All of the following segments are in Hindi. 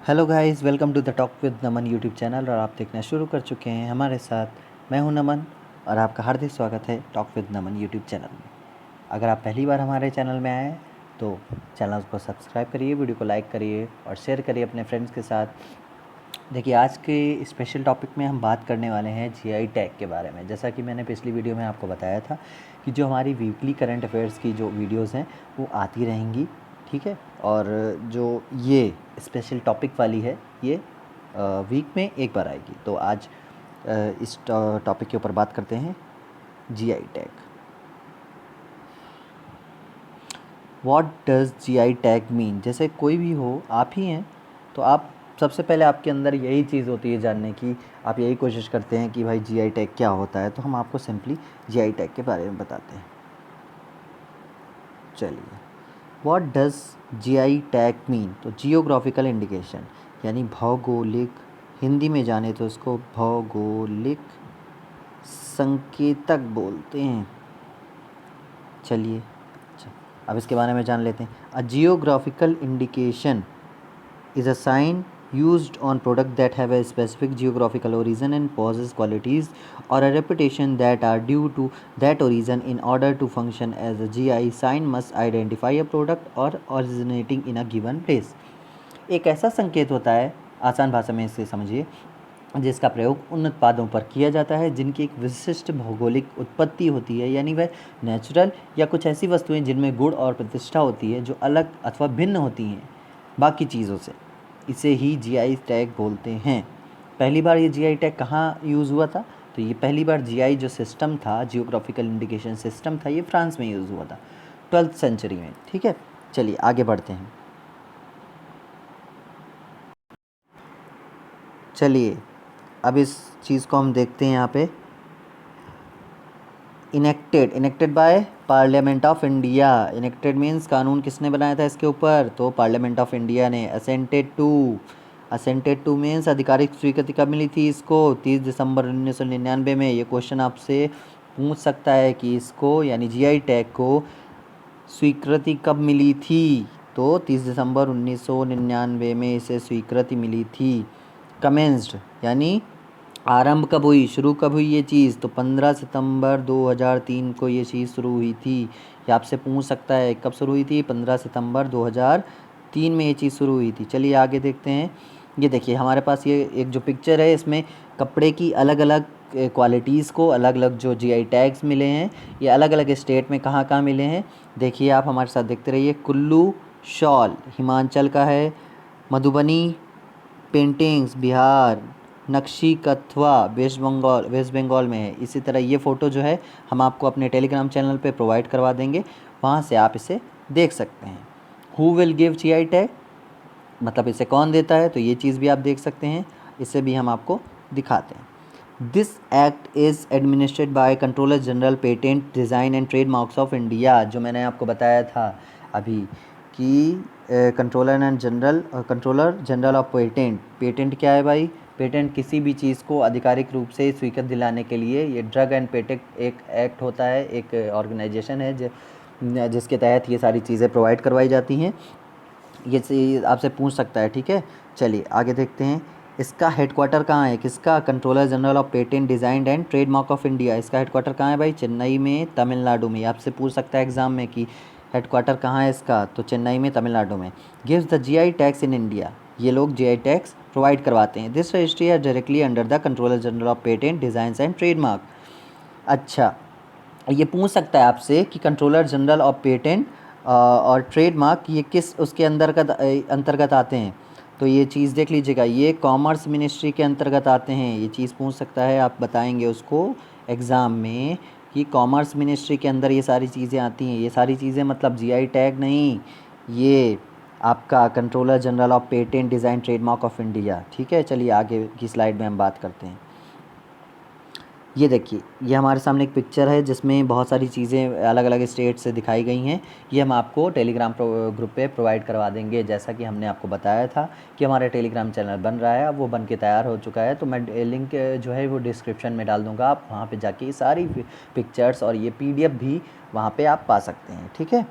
Hello guys, welcome to the talk with Naman YouTube channel. और आप देखना शुरू कर चुके हैं हमारे साथ। मैं हूं नमन और आपका हार्दिक स्वागत है talk with Naman YouTube channel में। अगर आप पहली बार हमारे चैनल में आए हैं तो चैनल को सब्सक्राइब करिए, वीडियो को लाइक करिए और शेयर करिए अपने फ्रेंड्स के साथ। देखिए, आज के स्पेशल टॉपिक में हम बात करने वाले हैं जीआई टैग के बारे में। जैसा कि मैंने पिछली वीडियो में आपको बताया था कि जो हमारी वीकली करंट अफेयर्स की जो वीडियोस हैं वो आती रहेंगी, ठीक है। और जो ये स्पेशल टॉपिक वाली है ये वीक में एक बार आएगी। तो आज इस टॉपिक के ऊपर बात करते हैं, GI tag. What does GI tag mean. जैसे कोई भी हो, आप ही हैं तो आप सबसे पहले आपके अंदर यही चीज़ होती है जानने की, आप यही कोशिश करते हैं कि भाई जीआई टैग क्या होता है। तो हम आपको सिंपली जीआई टैग के बारे में बताते हैं। चलिए, what does GI tag mean. तो जियोग्राफिकल इंडिकेशन यानी भौगोलिक, हिंदी में जाने तो इसको भौगोलिक संकेतक बोलते हैं। चलिए, अच्छा, अब इसके बारे में जान लेते हैं। A geographical indication is a sign used on product that have a specific geographical origin and possess qualities or a reputation that are due to that origin. In order to function as a GI sign must identify a product or originating in a given place. एक ऐसा संकेत होता है, आसान भाषा में इसे समझिए, जिसका प्रयोग उन उत्पादों पर किया जाता है जिनकी एक विशिष्ट भौगोलिक उत्पत्ति होती है, यानी वह नेचुरल या कुछ ऐसी वस्तुएं जिनमें गुण और प्रतिष्ठा होती है जो अलग अथवा भिन्न होती हैं बाकी चीज़ों से। इसे ही जीआई टैग बोलते हैं। पहली बार ये जीआई टैग कहाँ यूज़ हुआ था? तो ये पहली बार जीआई जो सिस्टम था, जियोग्राफिकल इंडिकेशन सिस्टम था, ये फ्रांस में यूज़ हुआ था 12th सेंचुरी में, ठीक है। चलिए आगे बढ़ते हैं। चलिए, अब इस चीज़ को हम देखते हैं यहाँ पे। Enacted by parliament of India. Enacted means कानून किसने बनाया था इसके ऊपर? तो पार्लियामेंट ऑफ इंडिया ने। असेंटेड टू मीन्स आधिकारिक स्वीकृति कब मिली थी इसको? 30 दिसंबर 1999 में। ये क्वेश्चन आपसे पूछ सकता है कि इसको यानी जीआई टैग को स्वीकृति कब मिली थी? तो 30 दिसंबर 1999 में इसे स्वीकृति मिली थी। कमेंस्ड यानी आरंभ कब हुई, शुरू कब हुई ये चीज़? तो 15 सितंबर 2003 को ये चीज़ शुरू हुई थी। ये आपसे पूछ सकता है कब शुरू हुई थी? 15 सितंबर 2003 में ये चीज़ शुरू हुई थी। चलिए आगे देखते हैं। ये देखिए, हमारे पास ये एक जो पिक्चर है, इसमें कपड़े की अलग अलग क्वालिटीज़ को, अलग अलग जो जीआई टैग्स मिले हैं, ये अलग अलग स्टेट में कहाँ कहाँ मिले हैं देखिए। आप हमारे साथ देखते रहिए। कुल्लू शॉल हिमाचल का है, मधुबनी पेंटिंग्स बिहार, नक्शी कथवा वेस्ट बंगाल में है। इसी तरह ये फ़ोटो जो है हम आपको अपने टेलीग्राम चैनल पे प्रोवाइड करवा देंगे, वहाँ से आप इसे देख सकते हैं। Who will give GI tag, मतलब इसे कौन देता है, तो ये चीज़ भी आप देख सकते हैं, इसे भी हम आपको दिखाते हैं। This act is administered by controller general patent design and trademarks of India. जो मैंने आपको बताया था अभी कि कंट्रोलर जनरल ऑफ पेटेंट क्या है भाई? पेटेंट किसी भी चीज़ को आधिकारिक रूप से स्वीकृत दिलाने के लिए ये ड्रग एंड पेटेंट एक एक्ट होता है, एक ऑर्गेनाइजेशन है जिसके तहत ये सारी चीज़ें प्रोवाइड करवाई जाती हैं। ये आपसे पूछ सकता है, ठीक है। चलिए आगे देखते हैं। इसका हेडक्वार्टर कहाँ है? किसका? Controller general of patent design and trademark of India. इसका हेडक्वार्टर कहाँ है भाई? चेन्नई में, तमिलनाडु में। आपसे पूछ सकता है एग्जाम में कि हेडक्वार्टर कहाँ है इसका? तो चेन्नई में, तमिलनाडु में। Gives the GI tax in India. ये लोग जीआई टैक्स प्रोवाइड करवाते हैं। दिस रजिस्ट्री है directly under the controller general of patent design and trademark. अच्छा, ये पूछ सकता है आपसे कि कंट्रोलर जनरल ऑफ पेटेंट और ट्रेडमार्क ये किस उसके अंतर्गत आते हैं? तो ये चीज़ देख लीजिएगा, ये कॉमर्स मिनिस्ट्री के अंतर्गत आते हैं। ये चीज़ पूछ सकता है, आप बताएंगे उसको एग्ज़ाम में कि कॉमर्स मिनिस्ट्री के अंदर ये सारी चीज़ें आती हैं। ये सारी चीज़ें मतलब जीआई टैग नहीं, ये आपका controller general of patent design trademark of India, ठीक है। चलिए आगे की स्लाइड में हम बात करते हैं। ये देखिए, ये हमारे सामने एक पिक्चर है जिसमें बहुत सारी चीज़ें अलग अलग स्टेट से दिखाई गई हैं। ये हम आपको टेलीग्राम ग्रुप पे प्रोवाइड करवा देंगे। जैसा कि हमने आपको बताया था कि हमारा टेलीग्राम चैनल बन रहा है, अब वो बन के तैयार हो चुका है। तो मैं लिंक जो है वो डिस्क्रिप्शन में डाल दूँगा, आप वहाँ पर जाके ये सारी पिक्चर्स और ये PDF भी वहाँ पर आप पा सकते हैं, ठीक है।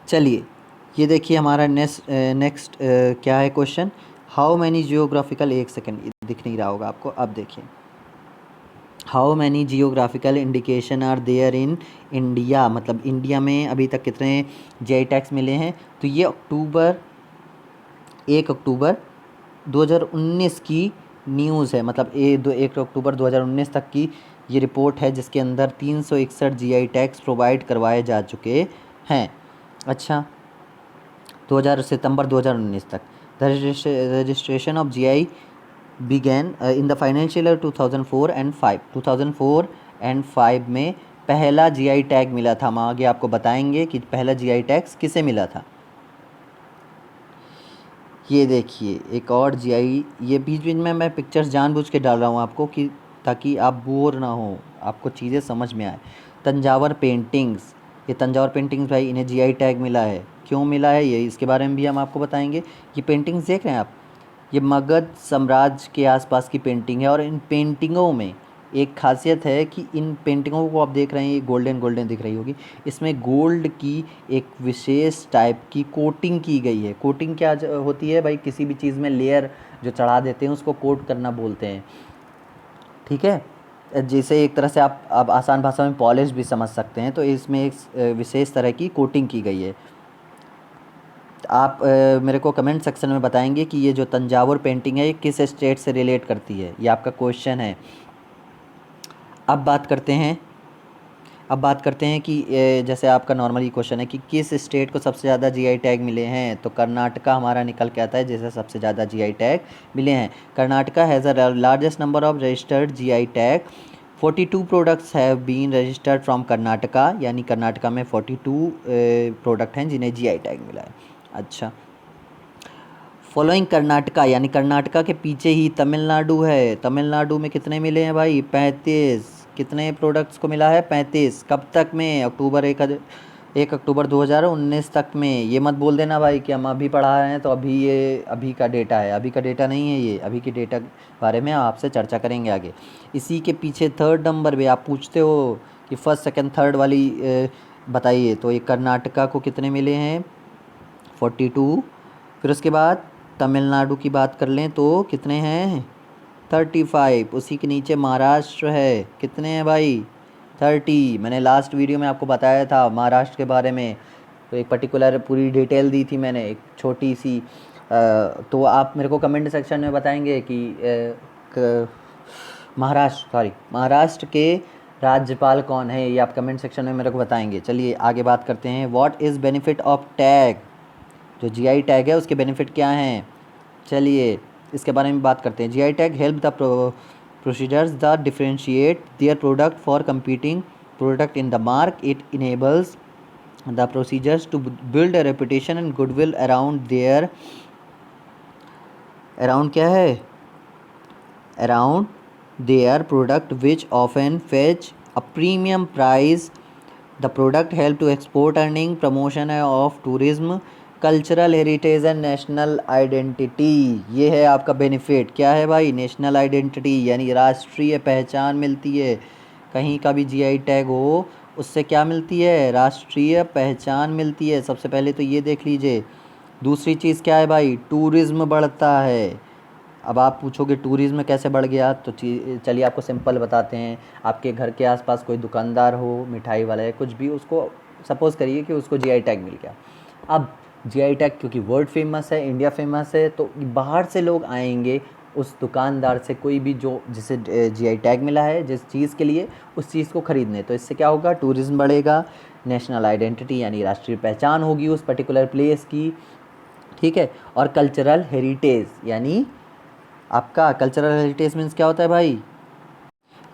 चलिए, ये देखिए हमारा नेक्स्ट क्या है क्वेश्चन, हाउ मैनी जियोग्राफिकल, एक सेकेंड दिख नहीं रहा होगा आपको, अब देखिए, how many geographical indication are there in India, मतलब इंडिया में अभी तक कितने जीआई टैग्स मिले हैं। तो ये 1 अक्टूबर 2019 की न्यूज़ है, मतलब 1 अक्टूबर 2019 तक की ये रिपोर्ट है, जिसके अंदर 361 जीआई टैग्स प्रोवाइड करवाए जा चुके हैं। अच्छा, 2019 तक the registration of GI began in the financial year 2004 and 5 2004 and 5 में पहला जीआई टैग मिला था। हम आगे आपको बताएंगे कि पहला जीआई टैग किसे मिला था। ये देखिए एक और जीआई, ये बीच बीच में मैं पिक्चर्स जानबूझ के डाल रहा हूँ आपको कि ताकि आप बोर ना हो, आपको चीज़ें समझ में आए। तंजावर पेंटिंग्स, ये तंजावर पेंटिंग्स भाई इन्हें जीआई टैग मिला है, क्यों मिला है ये इसके बारे में भी हम आपको बताएंगे। ये पेंटिंग्स देख रहे हैं आप, ये मगध साम्राज्य के आसपास की पेंटिंग है, और इन पेंटिंगों में एक खासियत है कि इन पेंटिंगों को आप देख रहे हैं, ये गोल्डन गोल्डन दिख रही होगी, इसमें गोल्ड की एक विशेष टाइप की कोटिंग की गई है। कोटिंग क्या होती है भाई, किसी भी चीज़ में लेयर जो चढ़ा देते हैं उसको कोट करना बोलते हैं, ठीक है। जैसे एक तरह से आप आसान भाषा में पॉलिश भी समझ सकते हैं, तो इसमें एक विशेष तरह की कोटिंग की गई है। आप मेरे को कमेंट सेक्शन में बताएंगे कि ये जो तंजावुर पेंटिंग है ये किस स्टेट से रिलेट करती है, ये आपका क्वेश्चन है। अब बात करते हैं कि जैसे आपका नॉर्मली क्वेश्चन है कि किस स्टेट को सबसे ज़्यादा जीआई टैग मिले हैं, तो कर्नाटका हमारा निकल के आता है जैसे सबसे ज़्यादा जीआई टैग मिले हैं। Karnataka has a largest number of registered GI tag, 42 products have been registered from Karnataka, यानी कर्नाटका में 42 प्रोडक्ट हैं जिन्हें जीआई टैग मिला है। अच्छा, फॉलोइंग कर्नाटका, यानी कर्नाटका के पीछे ही तमिलनाडु है, तमिलनाडु में कितने मिले हैं भाई, 35। कितने प्रोडक्ट्स को मिला है, 35। कब तक में, 1 अक्टूबर 2019 तक में। ये मत बोल देना भाई कि हम अभी पढ़ा रहे हैं तो अभी ये अभी का डेटा है, अभी का डेटा नहीं है, ये अभी के डेटा के बारे में आपसे चर्चा करेंगे आगे। इसी के पीछे थर्ड नंबर पे आप पूछते हो कि फर्स्ट सेकंड थर्ड वाली बताइए, तो ये कर्नाटका को कितने मिले हैं, 42। फिर उसके बाद तमिलनाडु की बात कर लें तो कितने हैं, 35। उसी के नीचे महाराष्ट्र है, कितने हैं भाई, 30। मैंने लास्ट वीडियो में आपको बताया था महाराष्ट्र के बारे में, तो एक पर्टिकुलर पूरी डिटेल दी थी मैंने, एक छोटी सी। तो आप मेरे को कमेंट सेक्शन में बताएंगे कि महाराष्ट्र के राज्यपाल कौन है, ये आप कमेंट सेक्शन में मेरे को बताएंगे। चलिए आगे बात करते हैं। What is benefit of tag, जो जीआई टैग है उसके बेनिफिट क्या हैं, चलिए इसके बारे में बात करते हैं। GI tag help the procedures the differentiate their product for competing product in the mark, it enables the procedures to build a reputation and goodwill around क्या है, around their product which often fetch a premium price. The product help to export earning, promotion of tourism, cultural heritage and national identity. ये है आपका बेनिफिट, क्या है भाई, नेशनल आइडेंटिटी, यानी राष्ट्रीय पहचान मिलती है। कहीं का भी जीआई टैग हो उससे क्या मिलती है, राष्ट्रीय पहचान मिलती है। सबसे पहले तो ये देख लीजिए। दूसरी चीज़ क्या है भाई, टूरिज़्म बढ़ता है। अब आप पूछोगे टूरिज़्म कैसे बढ़ गया, तो चलिए आपको सिंपल बताते हैं। आपके घर के आसपास कोई दुकानदार हो, मिठाई वाला है, कुछ भी, उसको सपोज़ करिए कि उसको जीआई टैग मिल गया। अब जीआई टैग क्योंकि वर्ल्ड फेमस है, इंडिया फेमस है, तो बाहर से लोग आएंगे उस दुकानदार से, कोई भी जो जिसे जीआई टैग मिला है जिस चीज़ के लिए, उस चीज़ को ख़रीदने। तो इससे क्या होगा, टूरिज़्म बढ़ेगा, नेशनल आइडेंटिटी यानी राष्ट्रीय पहचान होगी उस पर्टिकुलर प्लेस की, ठीक है। और कल्चरल हेरिटेज, यानी आपका कल्चरल हेरिटेज मीन्स क्या होता है भाई,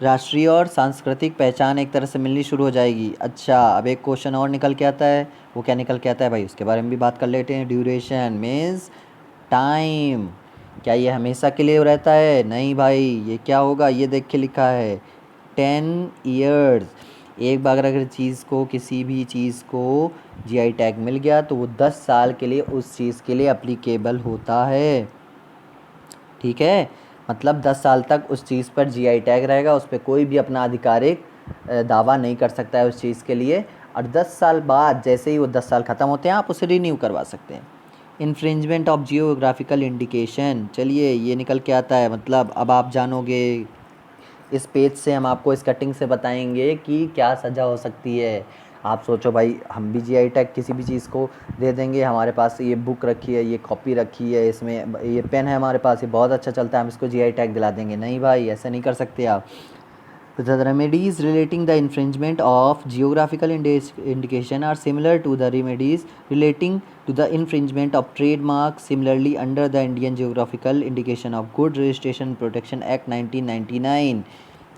राष्ट्रीय और सांस्कृतिक पहचान एक तरह से मिलनी शुरू हो जाएगी। अच्छा, अब एक क्वेश्चन और निकल के आता है, वो क्या निकल के आता है भाई, उसके बारे में भी बात कर लेते हैं। ड्यूरेशन मीन्स टाइम, क्या ये हमेशा के लिए रहता है, नहीं भाई, ये क्या होगा, ये देख के लिखा है 10 ईयर्स। एक बार अगर चीज़ को, किसी भी चीज़ को जीआई टैग मिल गया तो वो 10 साल के लिए उस चीज़ के लिए अप्लीकेबल होता है, ठीक है। मतलब 10 साल तक उस चीज़ पर जीआई टैग रहेगा, उस पर कोई भी अपना आधिकारिक दावा नहीं कर सकता है उस चीज़ के लिए। और 10 साल बाद जैसे ही वो 10 साल ख़त्म होते हैं आप उसे रिन्यू करवा सकते हैं। इन्फ्रिंजमेंट ऑफ जियोग्राफिकल इंडिकेशन, चलिए ये निकल के आता है, मतलब अब आप जानोगे इस पेज से, हम आपको इस कटिंग से बताएंगे कि क्या सज़ा हो सकती है। आप सोचो भाई, हम भी जीआई टैग किसी भी चीज़ को दे देंगे, हमारे पास ये बुक रखी है, ये कॉपी रखी है, इसमें ये पेन है हमारे पास, ये बहुत अच्छा चलता है, हम इसको जीआई टैग दिला देंगे? नहीं भाई, ऐसा नहीं कर सकते आप। The remedies relating the infringement of geographical indication are similar to the remedies relating to the infringement of trademarks. Similarly, under the Indian Geographical Indication of Good Registration Protection Act 1999,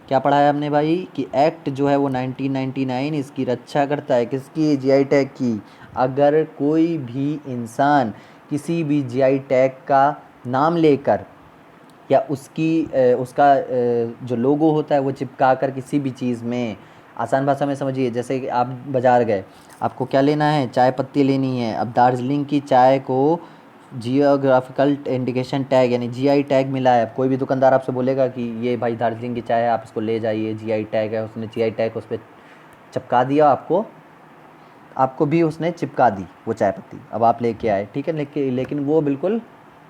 क्या पढ़ा है हमने भाई कि एक्ट जो है वो 1999 इसकी रक्षा करता है, किसकी? जीआई टैग की। अगर कोई भी इंसान किसी भी जीआई टैग का नाम लेकर या उसका जो लोगो होता है वो चिपका कर किसी भी चीज़ में, आसान भाषा में समझिए, जैसे कि आप बाज़ार गए, आपको क्या लेना है? चाय पत्ती लेनी है। अब दार्जिलिंग की चाय को जियोग्राफिकल इंडिकेशन टैग यानी जीआई टैग मिला है। कोई भी दुकानदार आपसे बोलेगा कि ये भाई दार्जिलिंग की चाय है, आप इसको ले जाइए, जीआई टैग है, उसने जीआई टैग उस पर चिपका दिया, आपको भी उसने चिपका दी वो चाय पत्ती। अब आप लेके आए, ठीक है, लेकिन वो बिल्कुल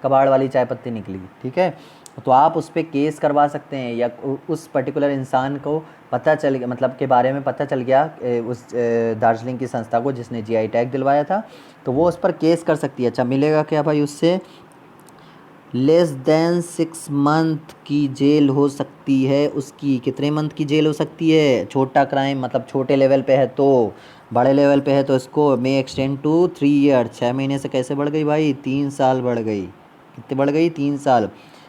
कबाड़ वाली चाय पत्ती निकली, ठीक है, तो आप उस पर केस करवा सकते हैं। या उस पर्टिकुलर इंसान को पता चल गया, मतलब के बारे में पता चल गया उस दार्जिलिंग की संस्था को जिसने जीआई टैग दिलवाया था, तो वो उस पर केस कर सकती है। अच्छा, मिलेगा क्या भाई उससे? लेस देन 6 मंथ की जेल हो सकती है उसकी। कितने मंथ की जेल हो सकती है? छोटा क्राइम, मतलब छोटे लेवल पे है तो। बड़े लेवल पे है तो इसको मे एक्सटेंड टू 3 ईयर। 6 महीने से कैसे बढ़ गई भाई? 3 साल बढ़ गई। कितने बढ़ गई? 3 साल।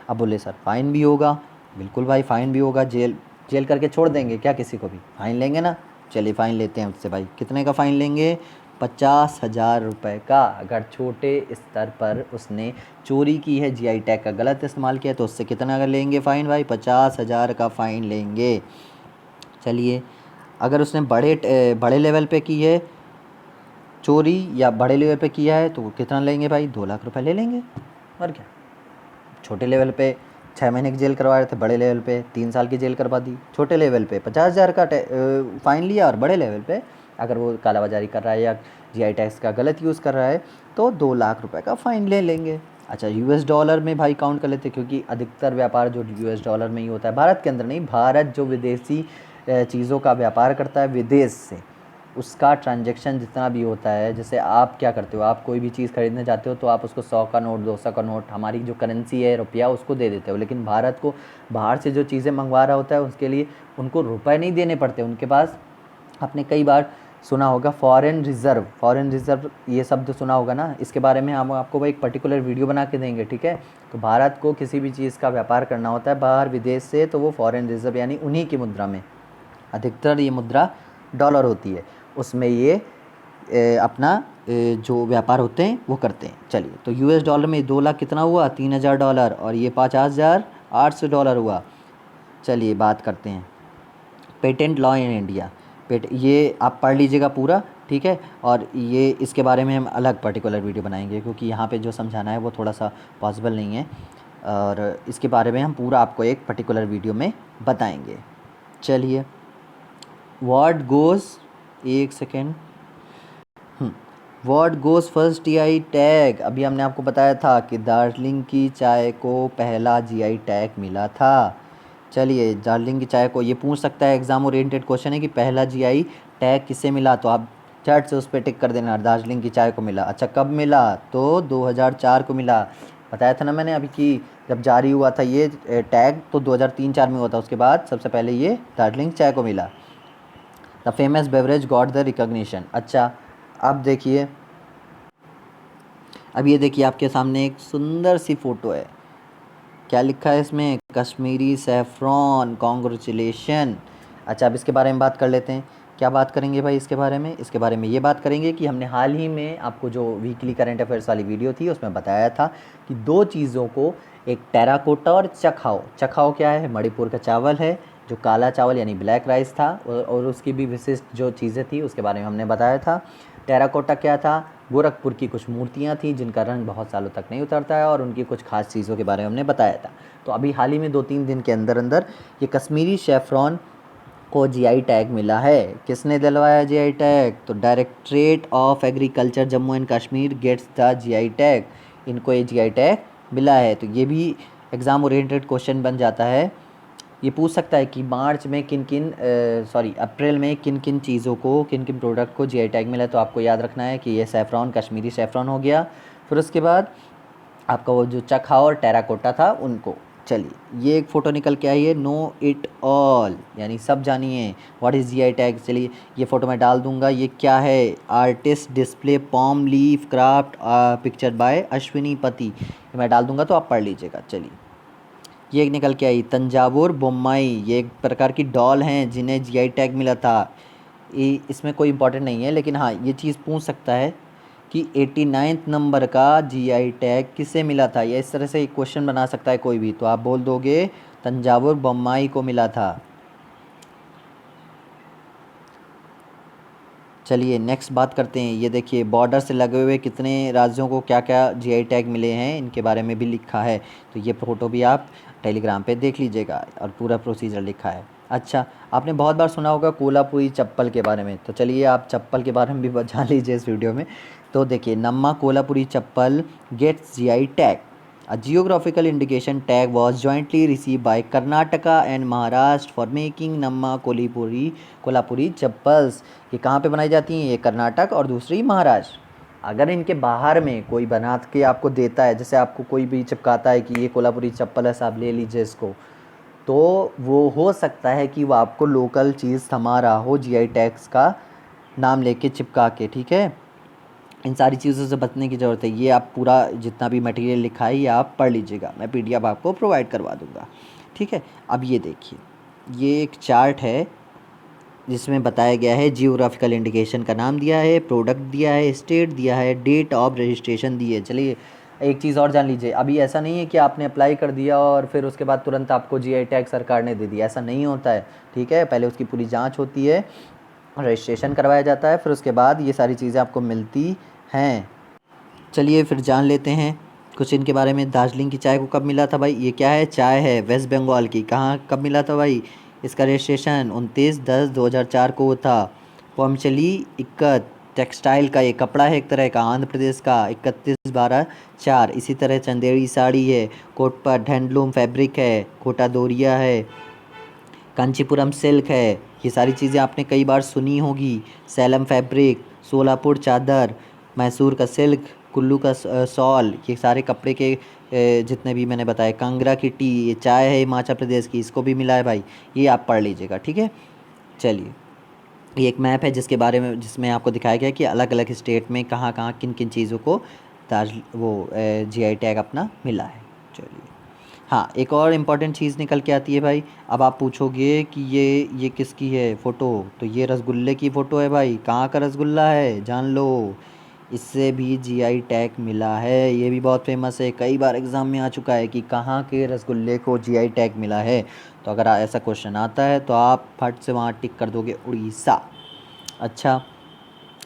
अब बोले सर फ़ाइन भी होगा। बिल्कुल भाई, फ़ाइन भी होगा। जेल करके छोड़ देंगे क्या किसी को भी? फ़ाइन लेंगे ना। चलिए फ़ाइन लेते हैं उससे भाई। कितने का फ़ाइन लेंगे? 50,000 रुपये का। अगर छोटे स्तर पर उसने चोरी की है, जीआई टैग का गलत इस्तेमाल किया, तो उससे कितना अगर लेंगे फ़ाइन भाई? 50,000 का फ़ाइन लेंगे। चलिए, अगर उसने बड़े लेवल पे की है चोरी या बड़े लेवल पे किया है तो कितना लेंगे भाई? 2 लाख रुपए ले लेंगे। और क्या, छोटे लेवल पे 6 महीने की जेल करवा रहे थे, बड़े लेवल पे 3 साल की जेल करवा दी। छोटे लेवल पे 50,000 का फ़ाइन लिया, और बड़े लेवल पे अगर वो कालाबाजारी कर रहा है या जीआई टैक्स का गलत यूज़ कर रहा है तो 2 लाख रुपए का फ़ाइन ले लेंगे। अच्छा, यूएस डॉलर में भाई काउंट कर लेते, क्योंकि अधिकतर व्यापार जो यूएस डॉलर में ही होता है, भारत के अंदर नहीं। भारत जो विदेशी चीज़ों का व्यापार करता है विदेश से, उसका ट्रांजैक्शन जितना भी होता है, जैसे आप क्या करते हो, आप कोई भी चीज़ खरीदने जाते हो तो आप उसको 100 का नोट, 200 का नोट, हमारी जो करेंसी है रुपया, उसको दे देते हो। लेकिन भारत को बाहर से जो चीज़ें मंगवा रहा होता है उसके लिए उनको रुपए नहीं देने पड़ते, उनके पास, आपने कई बार सुना होगा फॉरेन रिज़र्व ये शब्द सुना होगा ना। इसके बारे में हम आपको भाई एक पर्टिकुलर वीडियो बना के देंगे, ठीक है। तो भारत को किसी भी चीज़ का व्यापार करना होता है बाहर विदेश से, तो वो फॉरेन रिज़र्व यानी उन्हीं की मुद्रा में, अधिकतर ये मुद्रा डॉलर होती है, उसमें ये अपना जो व्यापार होते हैं वो करते हैं। चलिए, तो यूएस डॉलर में 2 लाख कितना हुआ? 3,000 डॉलर, और ये 50,800 डॉलर हुआ। चलिए बात करते हैं पेटेंट लॉ इन इंडिया। ये आप पढ़ लीजिएगा पूरा, ठीक है, और ये इसके बारे में हम अलग पर्टिकुलर वीडियो बनाएंगे, क्योंकि यहाँ पे जो समझाना है वो थोड़ा सा पॉसिबल नहीं है, और इसके बारे में हम पूरा आपको एक पर्टिकुलर वीडियो में बताएंगे। चलिए, व्हाट गोज़, एक second, what goes first GI tag. अभी हमने आपको बताया था कि दार्जिलिंग की चाय को पहला जीआई टैग मिला था। चलिए, दार्जिलिंग की चाय को ये पूछ सकता है, एग्ज़ाम ओरिएंटेड क्वेश्चन है कि पहला जीआई टैग किसे मिला, तो आप झट से उस पर टिक कर देना, दार्जिलिंग की चाय को मिला। अच्छा, कब मिला? तो 2004 को मिला। बताया था ना मैंने अभी कि जब जारी हुआ था ये टैग तो 2003-4 में हुआ था, उसके बाद सबसे पहले ये दार्जिलिंग चाय को मिला। The famous beverage got the recognition. अच्छा, अब देखिए, अब ये देखिए आपके सामने एक सुंदर सी फ़ोटो है, क्या लिखा है इसमें? Kashmiri saffron, congratulation. अच्छा, अब इसके बारे में बात कर लेते हैं। क्या बात करेंगे भाई इसके बारे में? इसके बारे में ये बात करेंगे कि हमने हाल ही में आपको जो वीकली करंट अफेयर्स वाली वीडियो थी उसमें बताया था कि 2 चीज़ों को, एक टेराकोटा और चखाओ। चखाओ क्या है? मणिपुर का चावल है, जो काला चावल यानी ब्लैक राइस था, और उसकी भी विशिष्ट जो चीज़ें थी उसके बारे में हमने बताया था। टेराकोटा क्या था? गोरखपुर की कुछ मूर्तियाँ थीं जिनका रंग बहुत सालों तक नहीं उतरता है, और उनकी कुछ खास चीज़ों के बारे में हमने बताया था। तो अभी हाल ही में 2-3 दिन के अंदर अंदर ये कश्मीरी सैफ़रॉन को जीआई टैग मिला है। किसने दिलवाया जीआई टैग? तो directorate of agriculture Jammu and Kashmir gets the GI tag. इनको ये जीआई टैग मिला है। तो ये भी एग्ज़ाम ओरिएंटेड क्वेश्चन बन जाता है। ये पूछ सकता है कि मार्च में अप्रैल में किन किन चीज़ों को, किन किन प्रोडक्ट को जीआई टैग मिला है। तो आपको याद रखना है कि ये सैफ़रॉन, कश्मीरी सैफ़रॉन हो गया। फिर उसके बाद आपका वो जो चखा और टेराकोटा था उनको। चलिए ये एक फ़ोटो निकल के आई है, नो इट ऑल यानी सब जानिए व्हाट इज़ जीआई टैग। चलिए ये फ़ोटो मैं डाल दूंगा। ये क्या है? Artist display palm leaf craft picture by Ashwini Pati. ये मैं डाल दूंगा तो आप पढ़ लीजिएगा। चलिए ये एक निकल के आई, तंजावुर बोम्माई। ये एक प्रकार की डॉल हैं जिन्हें जीआई टैग मिला था। ये इसमें कोई इंपॉर्टेंट नहीं है, लेकिन हाँ ये चीज़ पूछ सकता है कि 89th नंबर का जीआई टैग किसे मिला था, या इस तरह से एक क्वेश्चन बना सकता है कोई भी। तो आप बोल दोगे तंजावुर बोम्माई को मिला था। चलिए नेक्स्ट बात करते हैं। ये देखिए बॉर्डर से लगे हुए कितने राज्यों को क्या क्या जीआई टैग मिले हैं, इनके बारे में भी लिखा है। तो ये फ़ोटो भी आप टेलीग्राम पे देख लीजिएगा और पूरा प्रोसीजर लिखा है। अच्छा, आपने बहुत बार सुना होगा कोल्हापुरी चप्पल के बारे में। तो चलिए आप चप्पल के बारे में भी जान लीजिए इस वीडियो में। तो देखिए नम्मा Kolhapuri chappal gets GI tag. A geographical indication tag was jointly received by Karnataka and Maharashtra for making Namma Kolhapuri chappals. ये कहाँ पे बनाई जाती हैं? ये कर्नाटक और दूसरी महाराष्ट्र। अगर इनके बाहर में कोई बना के आपको देता है, जैसे आपको कोई भी चिपकाता है कि ये कोल्हापुरी चप्पल है साहब ले लीजिए इसको, तो वो हो सकता है कि वो आपको लोकल चीज़ थमा रहा हो जीआई टैग्स का नाम लेके चिपका के। ठीक है, इन सारी चीज़ों से बचने की ज़रूरत है। ये आप पूरा जितना भी मटेरियल लिखा है ये आप पढ़ लीजिएगा, मैं पीडीएफ आपको प्रोवाइड करवा दूँगा। ठीक है, अब ये देखिए ये एक चार्ट है जिसमें बताया गया है जियोग्राफिकल इंडिकेशन का नाम दिया है, प्रोडक्ट दिया है, स्टेट दिया है, डेट ऑफ रजिस्ट्रेशन दी है। चलिए एक चीज़ और जान लीजिए, अभी ऐसा नहीं है कि आपने अप्लाई कर दिया और फिर उसके बाद तुरंत आपको जीआई टैग सरकार ने दे दिया, ऐसा नहीं होता है। ठीक है, पहले उसकी पूरी जाँच होती है, रजिस्ट्रेशन करवाया जाता है, फिर उसके बाद ये सारी चीज़ें आपको मिलती हैं। चलिए फिर जान लेते हैं कुछ इनके बारे में। दार्जिलिंग की चाय को कब मिला था भाई? ये क्या है? चाय है वेस्ट बंगाल की। कहाँ कब मिला था भाई? इसका रजिस्ट्रेशन 29/10/2004 को था। पोमचली इक्कत टेक्सटाइल का ये कपड़ा है एक तरह का, आंध्र प्रदेश का 31/12/4। इसी तरह चंदेरी साड़ी है, कोटपट हैंडलूम फैब्रिक है, कोटा दोरिया है, कांचीपुरम सिल्क है। ये सारी चीज़ें आपने कई बार सुनी होगी। सैलम फैब्रिक, सोलापुर चादर, मैसूर का सिल्क, कुल्लू का सॉल, ये सारे कपड़े के जितने भी मैंने बताए। कांगड़ा की टी, ये चाय है हिमाचल प्रदेश की, इसको भी मिला है भाई। ये आप पढ़ लीजिएगा। ठीक है, चलिए ये एक मैप है जिसके बारे में, जिसमें आपको दिखाया गया है कि अलग अलग स्टेट में कहाँ कहाँ किन किन चीज़ों को जीआई टैग अपना मिला है। चलिए हाँ, एक और इम्पॉर्टेंट चीज़ निकल के आती है भाई। अब आप पूछोगे कि ये किसकी है फ़ोटो? तो ये रसगुल्ले की फ़ोटो है भाई। कहाँ का रसगुल्ला है जान लो, इससे भी जीआई टैग मिला है। ये भी बहुत फेमस है, कई बार एग्ज़ाम में आ चुका है कि कहाँ के रसगुल्ले को जीआई टैग मिला है। तो अगर ऐसा क्वेश्चन आता है तो आप फट से वहाँ टिक कर दोगे उड़ीसा। अच्छा,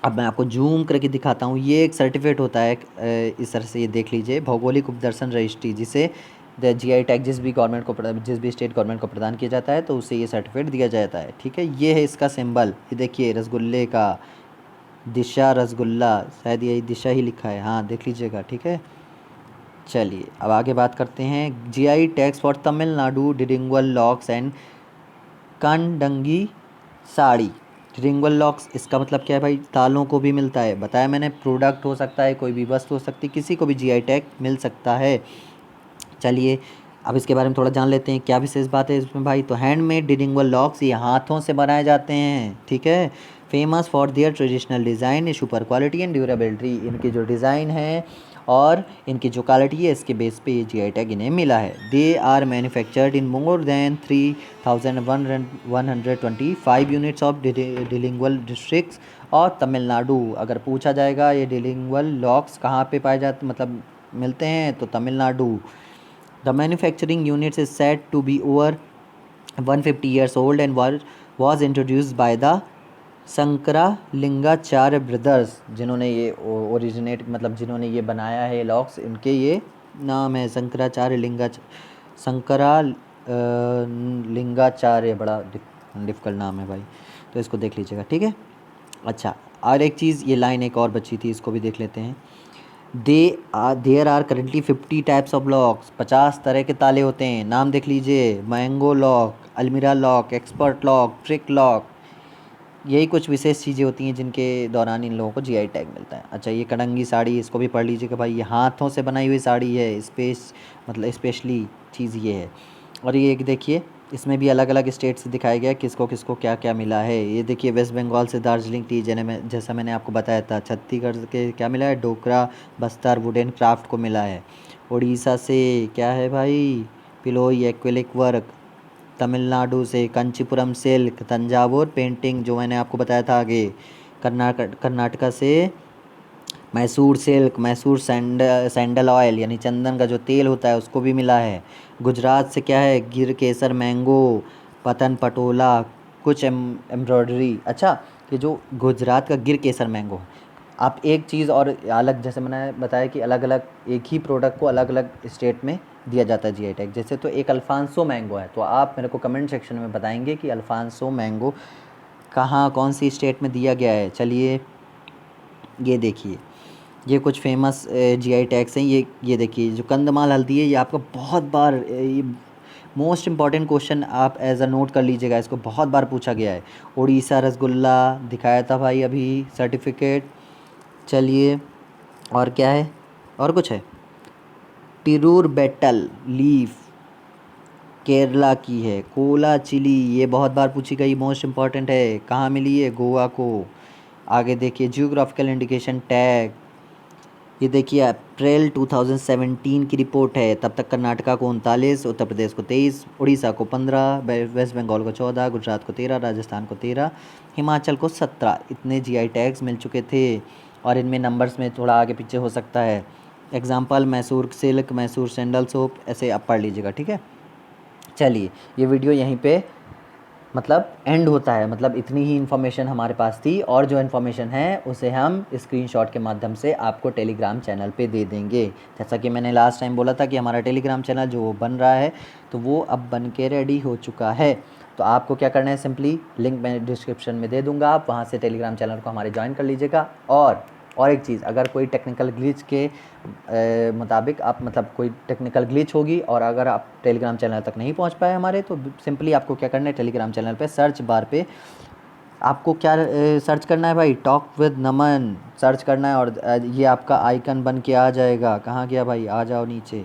अब मैं आपको जूम करके दिखाता हूँ। ये एक सर्टिफिकेट होता है इस तरह से, ये देख लीजिए, भौगोलिक उपदर्शन रजिस्ट्री, जिसे द जीआई टैग जिस भी स्टेट गवर्नमेंट को प्रदान किया जाता है तो उसे ये सर्टिफिकेट दिया जाता है। ठीक है, ये है इसका सिंबल। ये देखिए रसगुल्ले का, दिशा रसगुल्ला, शायद यही दिशा ही लिखा है, हाँ देख लीजिएगा। ठीक है, चलिए अब आगे बात करते हैं। GI tags for Tamil Nadu Dindigul locks and Kandangi sari. रिंगल लॉक्स, इसका मतलब क्या है भाई? तालों को भी मिलता है। बताया मैंने, प्रोडक्ट हो सकता है, कोई भी वस्तु हो सकती है, किसी को भी जीआई टैग मिल सकता है। चलिए अब इसके बारे में थोड़ा जान लेते हैं, क्या विशेष बात है इसमें भाई? तो हैंडमेड डिडिंगल लॉक्स, ये हाथों से बनाए जाते हैं। ठीक है, famous for their traditional design, super quality and durability. इनकी जो डिज़ाइन है और इनकी जो क्वालिटी है, इसके बेस पे ये जीआई टैग इन्हें मिला है। They are manufactured in more than 3125 units of Dindigul districts और तमिलनाडु। अगर पूछा जाएगा ये डिलिंगुअल लॉक्स कहाँ पे पाए जाते, मतलब मिलते हैं, तो Tamil Nadu. The manufacturing units is said to be over 150 years old and was introduced by the Shankaralingacharya brothers, जिन्होंने ये ओरिजिनेट, मतलब जिन्होंने ये बनाया है लॉक्स, इनके ये नाम है शंकरालिंगाचार्य। बड़ा डिफ़िकल्ट नाम है भाई, तो इसको देख लीजिएगा, ठीक है। अच्छा, और एक चीज़, ये लाइन एक और बची थी, इसको भी देख लेते हैं। There are currently 50 types of locks, 50 तरह के ताले होते हैं, नाम देख लीजिए। मैंगो लॉक, अलमीरा lock, expert lock, trick lock, यही कुछ विशेष चीज़ें होती हैं जिनके दौरान इन लोगों को जीआई टैग मिलता है। अच्छा, ये कड़ंगी साड़ी, इसको भी पढ़ लीजिए कि भाई ये हाथों से बनाई हुई साड़ी है, मतलब स्पेशली चीज़ ये है। और ये एक देखिए, इसमें भी अलग अलग स्टेट से दिखाया गया है किसको किसको क्या क्या मिला है। ये देखिए, वेस्ट बंगाल से दार्जिलिंग टी, जैसा मैंने आपको बताया था। छत्तीसगढ़ के क्या मिला है, डोकरा, बस्तर, वुडन क्राफ्ट को मिला है। उड़ीसा से क्या है भाई, पिलोई एक्रिलिक वर्क। तमिलनाडु से कंचीपुरम सिल्क, तंजावुर पेंटिंग जो मैंने आपको बताया था आगे। कर्नाटका से Mysore silk, Mysore sandal oil यानी चंदन का जो तेल होता है उसको भी मिला है। गुजरात से क्या है, गिर केसर मैंगो, पतन पटोला, कुछ एम्ब्रॉयडरी। अच्छा, ये जो गुजरात का गिर केसर मैंगो है, आप एक चीज़ और अलग, जैसे मैंने बताया कि अलग अलग एक ही प्रोडक्ट को अलग अलग स्टेट में दिया जाता है जीआई टैग। जैसे तो एक अल्फांसो मैंगो है, तो आप मेरे को कमेंट सेक्शन में बताएंगे कि अल्फांसो मैंगो कहाँ, कौन सी स्टेट में दिया गया है। चलिए, ये देखिए, ये कुछ फेमस जीआई टैग्स हैं। ये देखिए, जो कंदमाल हल्दी है, ये आपका बहुत बार ये मोस्ट इम्पॉर्टेंट क्वेश्चन आप एज अ नोट कर लीजिएगा, इसको बहुत बार पूछा गया है। उड़ीसा रसगुल्ला दिखाया था भाई अभी, सर्टिफिकेट। चलिए, और क्या है, और कुछ है, टिरूर बेटल लीफ केरला की है। कोला चिली, ये बहुत बार पूछी गई, मोस्ट इम्पॉर्टेंट है, कहाँ मिली है, गोवा को। आगे देखिए, जियोग्राफिकल इंडिकेशन टैग, ये देखिए अप्रैल 2017 की रिपोर्ट है। तब तक कर्नाटका को 39, उत्तर प्रदेश को 23, उड़ीसा को 15, वेस्ट बंगाल को 14, गुजरात को 13, राजस्थान को 13, हिमाचल को 17, इतने जीआई टैग्स मिल चुके थे। और इनमें नंबर्स में थोड़ा आगे पीछे हो सकता है। Example, Mysore silk, Mysore sandal soap, ऐसे आप पढ़ लीजिएगा, ठीक है। चलिए, ये वीडियो यहीं पे मतलब एंड होता है, मतलब इतनी ही इन्फॉर्मेशन हमारे पास थी, और जो इन्फॉर्मेशन है उसे हम स्क्रीनशॉट के माध्यम से आपको टेलीग्राम चैनल पे दे देंगे। जैसा कि मैंने लास्ट टाइम बोला था कि हमारा टेलीग्राम चैनल जो बन रहा है, तो वो अब बन के रेडी हो चुका है। तो आपको क्या करना है, सिंपली लिंक मैं डिस्क्रिप्शन में दे दूँगा, आप वहाँ से टेलीग्राम चैनल को हमारे ज्वाइन कर लीजिएगा। और एक चीज़, अगर कोई टेक्निकल ग्लिच के मुताबिक आप, मतलब कोई टेक्निकल ग्लिच होगी और अगर आप टेलीग्राम चैनल तक नहीं पहुंच पाए हमारे, तो सिंपली आपको क्या करना है, टेलीग्राम चैनल पे सर्च बार पे आपको क्या सर्च करना है भाई, टॉक विद नमन सर्च करना है, और ये आपका आइकन बन के आ जाएगा। कहाँ गया भाई, आ जाओ नीचे,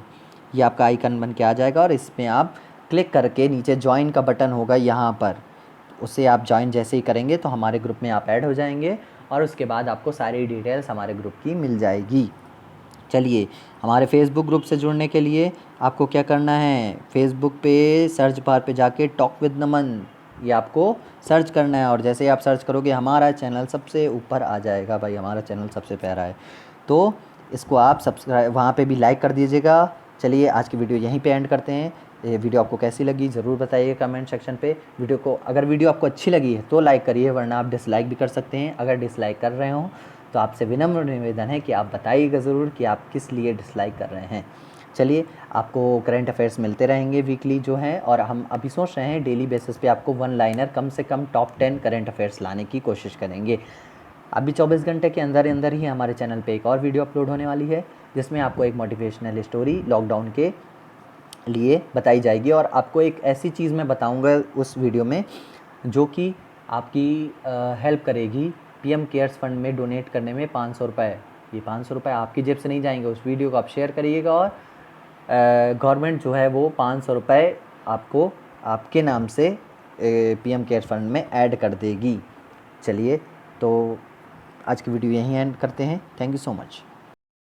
ये आपका आइकन बन के आ जाएगा, और इसमें आप क्लिक करके नीचे ज्वाइन का बटन होगा यहाँ पर, उससे आप ज्वाइन जैसे ही करेंगे तो हमारे ग्रुप में आप ऐड हो जाएंगे, और उसके बाद आपको सारी डिटेल्स हमारे ग्रुप की मिल जाएगी। चलिए, हमारे फेसबुक ग्रुप से जुड़ने के लिए आपको क्या करना है, फेसबुक पे सर्च बार पे जाके टॉक विद नमन, ये आपको सर्च करना है, और जैसे ही आप सर्च करोगे हमारा चैनल सबसे ऊपर आ जाएगा भाई, हमारा चैनल सबसे प्यारा है। तो इसको आप सब्सक्राइब, वहाँ पे भी लाइक कर दीजिएगा। चलिए, आज की वीडियो यहीं पे एंड करते हैं। ये वीडियो आपको कैसी लगी ज़रूर बताइए कमेंट सेक्शन पे। अगर वीडियो आपको अच्छी लगी है तो लाइक करिए, वरना आप डिसलाइक भी कर सकते हैं। अगर डिसलाइक कर रहे हो तो आपसे विनम्र निवेदन है कि आप बताइएगा ज़रूर कि आप किस लिए डिसलाइक कर रहे हैं। चलिए, आपको करंट अफेयर्स मिलते रहेंगे वीकली जो हैं, और हम अभी सोच रहे हैं डेली बेसिस पे आपको 1 लाइनर कम से कम टॉप 10 करंट अफेयर्स लाने की कोशिश करेंगे। अभी 24 घंटे के अंदर अंदर ही हमारे चैनल पे एक और वीडियो अपलोड होने वाली है, जिसमें आपको एक मोटिवेशनल स्टोरी लॉकडाउन के लिए बताई जाएगी, और आपको एक ऐसी चीज़ मैं बताऊंगा उस वीडियो में जो कि आपकी हेल्प करेगी पीएम केयर्स फंड में डोनेट करने में। 500 रुपये, ये 500 रुपये आपकी जेब से नहीं जाएंगे। उस वीडियो को आप शेयर करिएगा, और गवर्नमेंट जो है वो 500 रुपये आपको आपके नाम से पीएम केयर्स फंड में ऐड कर देगी। चलिए, तो आज की वीडियो यहीं एंड करते हैं। Thank you so much.